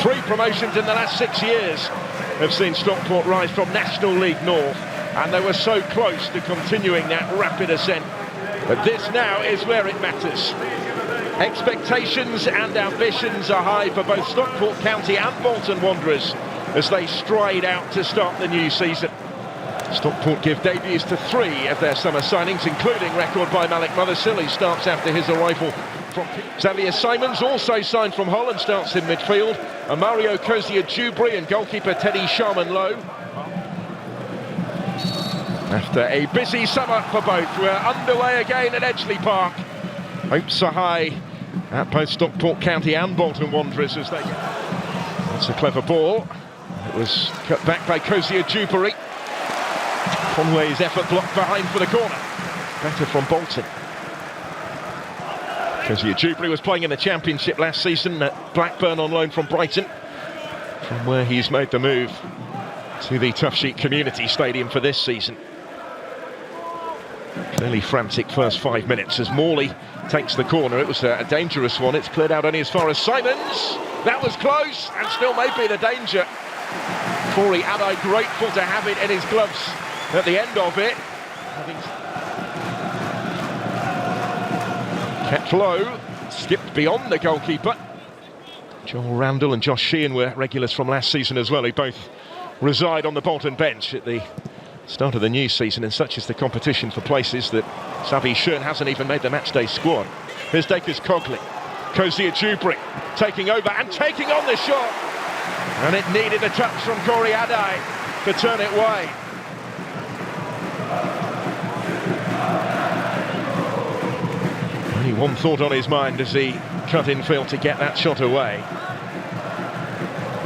3 promotions in the last 6 years have seen Stockport rise from National League North, and they were so close to continuing that rapid ascent. But this now is where it matters. Expectations and ambitions are high for both Stockport County and Bolton Wanderers as they stride out to start the new season. Stockport give debuts to 3 of their summer signings, including record by Malik Mothersill, who starts after his arrival from Xavier Simons, also signed from Hull and starts in midfield. And Mario Cozier-Dubry and goalkeeper Teddy Sharman-Lowe. After a busy summer for both, we're underway again at Edgeley Park. Hopes are high at both Stockport County and Bolton Wanderers as they... That's a clever ball. It was cut back by Cozier-Dubry. Conway's effort blocked behind for the corner. Better from Bolton. Cozier-Dubry was playing in the Championship last season at Blackburn on loan from Brighton, from where he's made the move to the Tough Sheet Community Stadium for this season. Clearly frantic first 5 minutes as Morley takes the corner. It was a dangerous one. It's cleared out only as far as Simons. That was close and still may be the danger. Corey Adai grateful to have it in his gloves at the end of it. Kept low, skipped beyond the goalkeeper. Joel Randall and Josh Sheehan were regulars from last season as well, who both reside on the Bolton bench at the start of the new season, and such is the competition for places that Savi Schön hasn't even made the matchday squad. Here's Dacres Cogley. Cozier-Dubry taking over and taking on the shot. And it needed a touch from Corey Adai to turn it wide. Only one thought on his mind as he cut infield to get that shot away.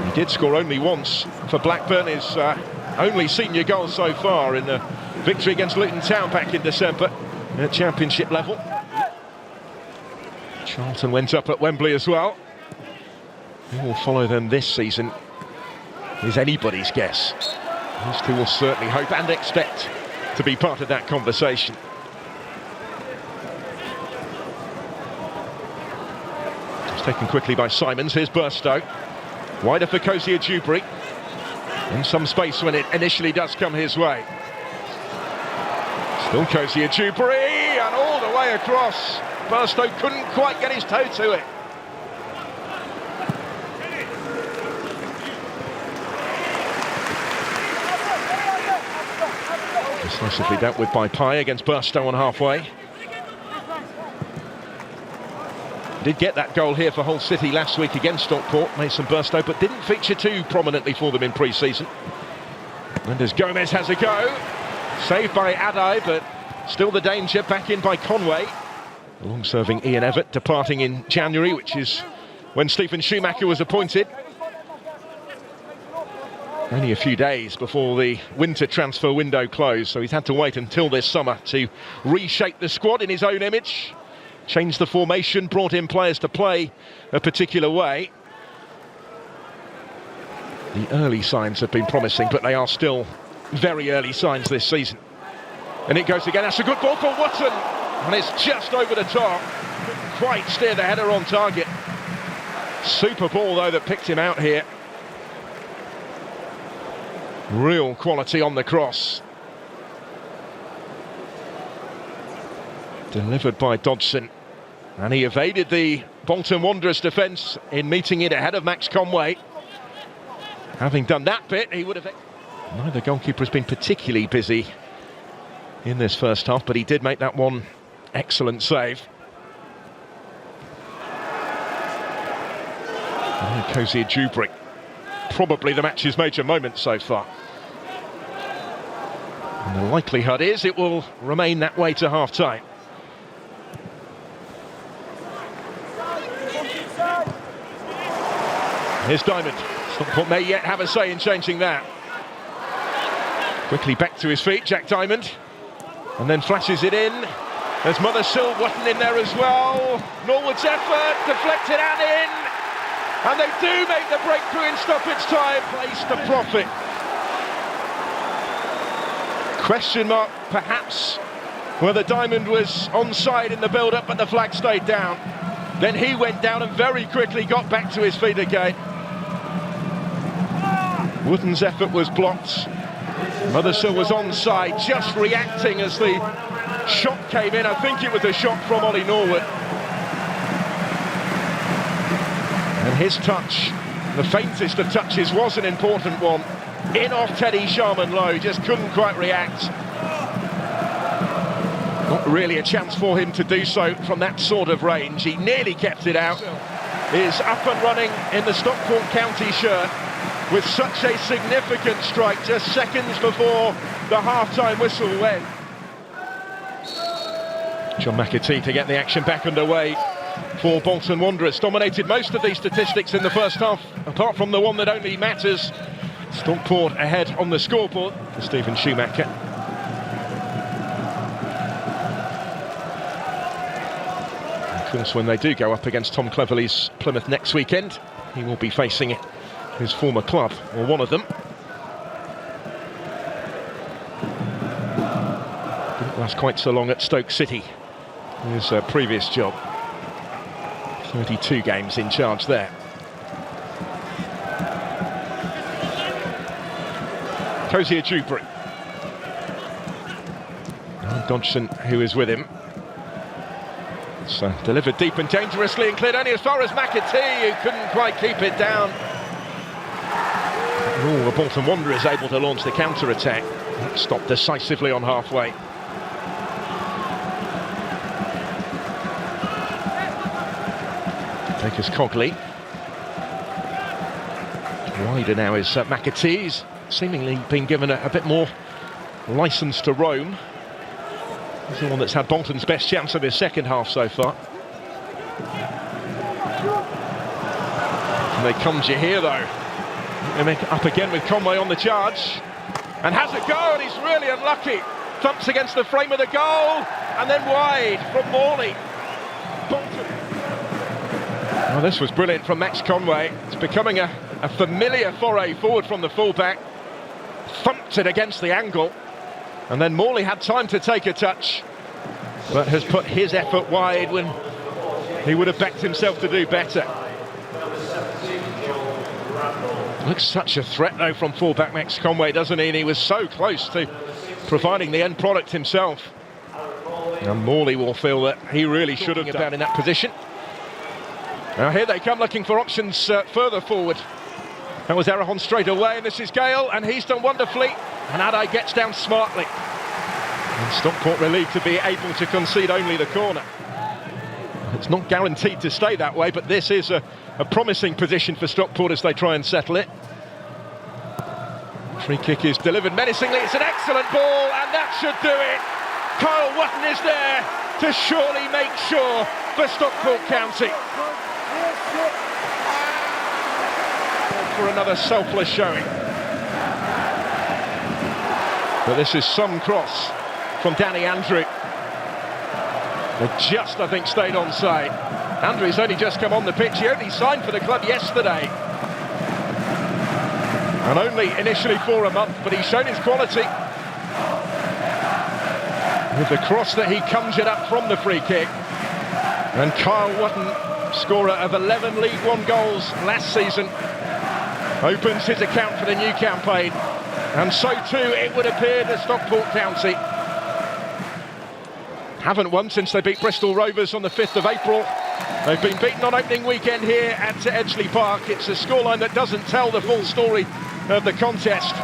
He did score only once for Blackburn, his only senior goal so far in the victory against Luton Town back in December at Championship level. Charlton went up at Wembley as well. Who will follow them this season is anybody's guess. These two will certainly hope and expect to be part of that conversation. It's taken quickly by Simons. Here's Burstow. Wider for Cozier-Dubry. In some space when it initially does come his way. Still Cozier-Dubry, and all the way across. Burstow couldn't quite get his toe to it. Decisively dealt with by Pye against Burstow on halfway. Did get that goal here for Hull City last week against Stockport, Mason Burstow, but didn't feature too prominently for them in pre-season. And as Gomez has a go, saved by Adai, but still the danger, back in by Conway. The long-serving Ian Evatt departing in January, which is when Stephen Schumacher was appointed. Only a few days before the winter transfer window closed, so he's had to wait until this summer to reshape the squad in his own image. Changed the formation, brought in players to play a particular way. The early signs have been promising, but they are still very early signs this season. And it goes again. That's a good ball for Wootton, and it's just over the top. Couldn't quite steer the header on target. Super ball though that picked him out here. Real quality on the cross. Delivered by Dodson, and he evaded the Bolton Wanderers defence in meeting it ahead of Max Conway. Having done that bit, he would have... Neither goalkeeper has been particularly busy in this first half, but he did make that one excellent save. Cozier-Dubry, probably the match's major moment so far. And the likelihood is it will remain that way to half-time. Here's Diamond. Stockport may yet have a say in changing that. Quickly back to his feet, Jack Diamond. And then flashes it in. There's Mothersill Wootton in there as well. Norwood's effort, deflected and in. And they do make the breakthrough in stoppage time. Place to profit. Question mark, perhaps, whether Diamond was onside in the build-up, but the flag stayed down. Then he went down and very quickly got back to his feet again. Wooden's effort was blocked. Mothersill was onside, just reacting as the shot came in. I think it was a shot from Ollie Norwood. And his touch, the faintest of touches, was an important one. In off Teddy Sharman low, just couldn't quite react. Not really a chance for him to do so from that sort of range. He nearly kept it out. Is up and running in the Stockport County shirt with such a significant strike just seconds before the half-time whistle went. John McAtee to get the action back underway for Bolton Wanderers. Dominated most of these statistics in the first half, apart from the one that only matters. Stockport ahead on the scoreboard for Stephen Schumacher. Of course, when they do go up against Tom Cleverley's Plymouth next weekend, he will be facing his former club, or one of them. Didn't last quite so long at Stoke City, his previous job. 32 games in charge there. Cozier Dewberry. Dodgson, who is with him. So delivered deep and dangerously and cleared only as far as McAtee, who couldn't quite keep it down. The Bolton Wanderers able to launch the counter-attack. Stopped decisively on halfway. Takers Cogley. Wider now is McAtee's. Seemingly been given a bit more licence to roam. He's the one that's had Bolton's best chance of his second half so far. And they conjure here though. They make it up again with Conway on the charge. And has a go, and he's really unlucky. Thumps against the frame of the goal, and then wide from Morley. Bolton. Well, this was brilliant from Max Conway. It's becoming a familiar foray forward from the fullback. Thumped it against the angle, and then Morley had time to take a touch, but has put his effort wide when he would have backed himself to do better. Looks such a threat though from fullback Max Conway, doesn't he? And he was so close to providing the end product himself. And Morley will feel that he really should have done in that position. Now here they come looking for options further forward. That was Errejón straight away, and this is Gale, and he's done wonderfully. And Adai gets down smartly. And Stockport relieved to be able to concede only the corner. It's not guaranteed to stay that way, but this is a promising position for Stockport as they try and settle it. Free kick is delivered menacingly. It's an excellent ball, and that should do it. Kyle Wotton is there to surely make sure for Stockport County. For another selfless showing. But this is some cross from Danny Andrew. They just, I think, stayed onside. Andrew's only just come on the pitch. He only signed for the club yesterday. And only initially for a month, but he's shown his quality. With the cross that he conjured up from the free kick. And Kyle Wotton, scorer of 11 League One goals last season, opens his account for the new campaign. And so too, it would appear, to Stockport County. Haven't won since they beat Bristol Rovers on the 5th of April. They've been beaten on opening weekend here at Edgeley Park. It's a scoreline that doesn't tell the full story of the contest.